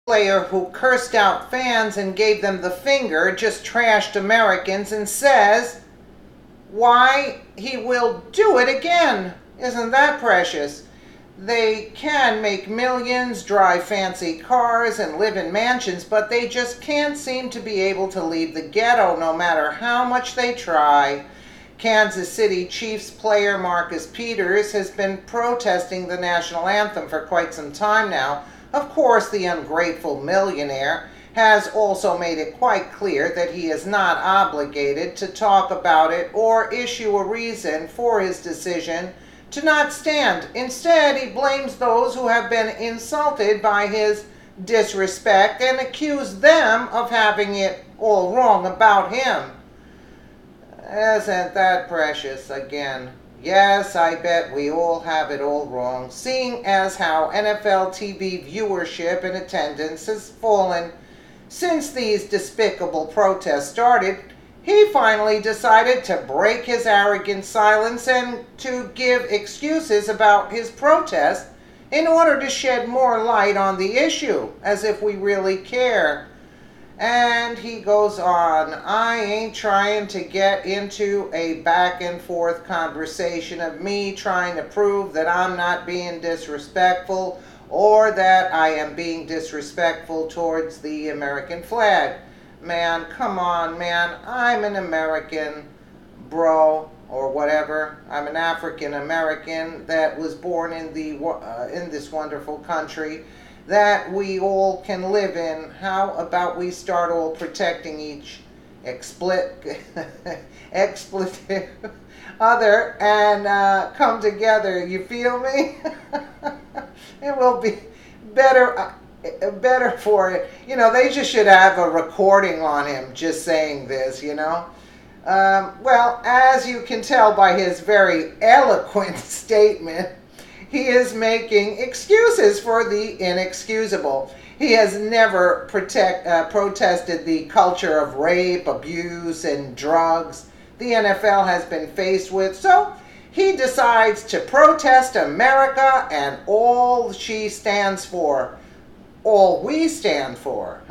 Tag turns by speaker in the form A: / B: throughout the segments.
A: Player who cursed out fans and gave them the finger just trashed Americans and says why he will do it again. Isn't that precious? They can make millions, drive fancy cars, and live in mansions, but they just can't seem to be able to leave the ghetto no matter how much they try. Kansas City Chiefs player Marcus Peters has been protesting the national anthem for quite some time now. Of course, the ungrateful millionaire has also made it quite clear that he is not obligated to talk about it or issue a reason for his decision to not stand. Instead, he blames those who have been insulted by his disrespect and accused them of having it all wrong about him. Isn't that precious again? Yes, I bet we all have it all wrong, seeing as how NFL TV viewership and attendance has fallen since these despicable protests started. He finally decided to break his arrogant silence and to give excuses about his protest in order to shed more light on the issue, as if we really care. And he goes on, I ain't trying to get into a back and forth conversation of me trying to prove that I'm not being disrespectful or that I am being disrespectful towards the American flag. Man, come on, man. I'm an American, bro, or whatever. I'm an African American that was born in this wonderful country that we all can live in. How about we start all protecting each expletive other and come together? You feel me? It will be better for it. You know, they just should have a recording on him just saying this, you know. Well, as you can tell by his very eloquent statement, he is making excuses for the inexcusable. He has never protested the culture of rape, abuse, and drugs the NFL has been faced with, so he decides to protest America and all she stands for, all we stand for.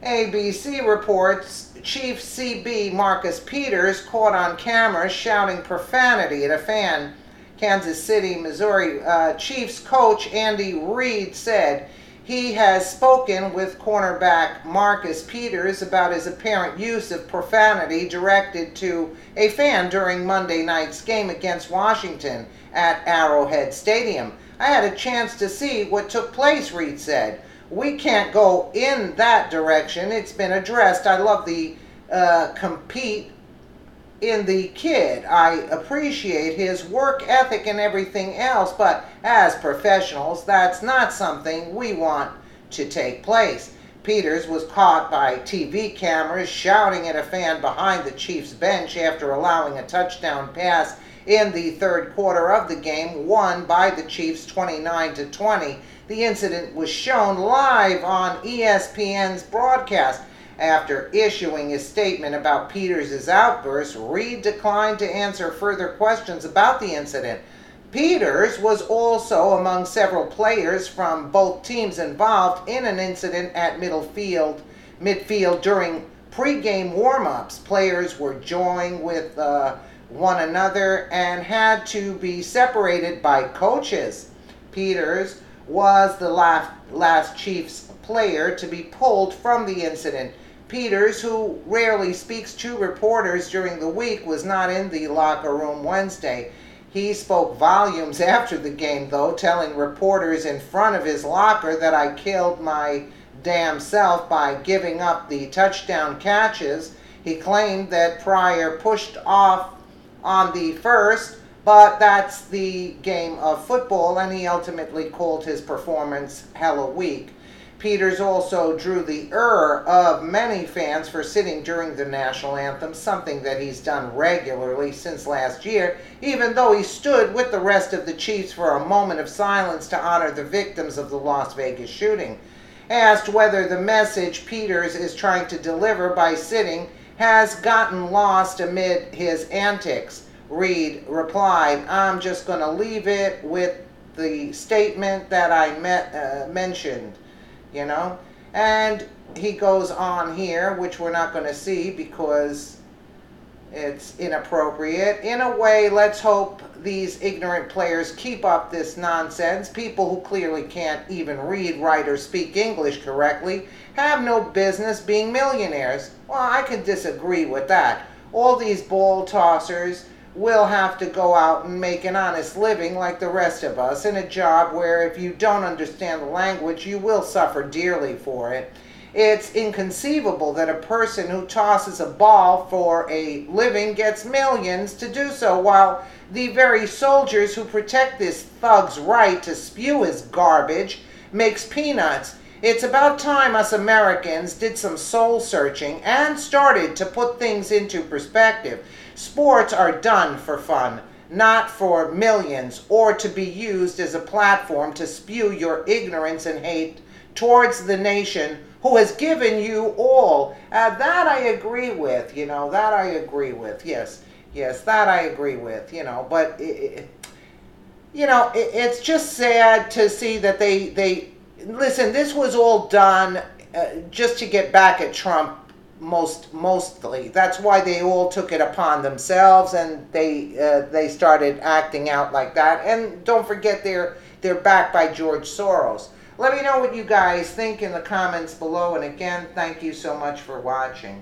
A: ABC reports Chiefs CB Marcus Peters caught on camera shouting profanity at a fan. Kansas City, Missouri Chiefs coach Andy Reid said he has spoken with cornerback Marcus Peters about his apparent use of profanity directed to a fan during Monday night's game against Washington at Arrowhead Stadium. I had a chance to see what took place, Reid said. We can't go in that direction. It's been addressed. I love the compete in the kid. I appreciate his work ethic and everything else, but as professionals, that's not something we want to take place. Peters was caught by TV cameras shouting at a fan behind the Chiefs bench after allowing a touchdown pass in the third quarter of the game, won by the Chiefs 29-20. The incident was shown live on ESPN's broadcast. After issuing a statement about Peters' outburst, Reid declined to answer further questions about the incident. Peters was also among several players from both teams involved in an incident at midfield during pre-game warm-ups. Players were joined with one another and had to be separated by coaches. Peters was the last Chiefs player to be pulled from the incident. Peters, who rarely speaks to reporters during the week, was not in the locker room Wednesday. He spoke volumes after the game, though, telling reporters in front of his locker that I killed my damn self by giving up the touchdown catches. He claimed that Pryor pushed off on the first, but that's the game of football, and he ultimately called his performance hella weak. Peters also drew the ire of many fans for sitting during the national anthem, something that he's done regularly since last year, even though he stood with the rest of the Chiefs for a moment of silence to honor the victims of the Las Vegas shooting. Asked whether the message Peters is trying to deliver by sitting has gotten lost amid his antics, Reid replied, I'm just going to leave it with the statement that I mentioned. you know. And he goes on here, which we're not going to see because it's inappropriate. In a way, let's hope these ignorant players keep up this nonsense. People who clearly can't even read, write, or speak English correctly have no business being millionaires. Well, I can disagree with that. All these ball tossers will have to go out and make an honest living like the rest of us in a job where if you don't understand the language, you will suffer dearly for it. It's inconceivable that a person who tosses a ball for a living gets millions to do so, while the very soldiers who protect this thug's right to spew his garbage makes peanuts. It's about time us Americans did some soul searching and started to put things into perspective. Sports are done for fun, not for millions, or to be used as a platform to spew your ignorance and hate towards the nation who has given you all. That I agree with, that I agree with. Yes, that I agree with, but, it's just sad to see that they listen, this was all done just to get back at Trump, mostly. That's why they all took it upon themselves, and they started acting out like that. And don't forget, they're backed by George Soros. Let me know what you guys think in the comments below. And again, thank you so much for watching.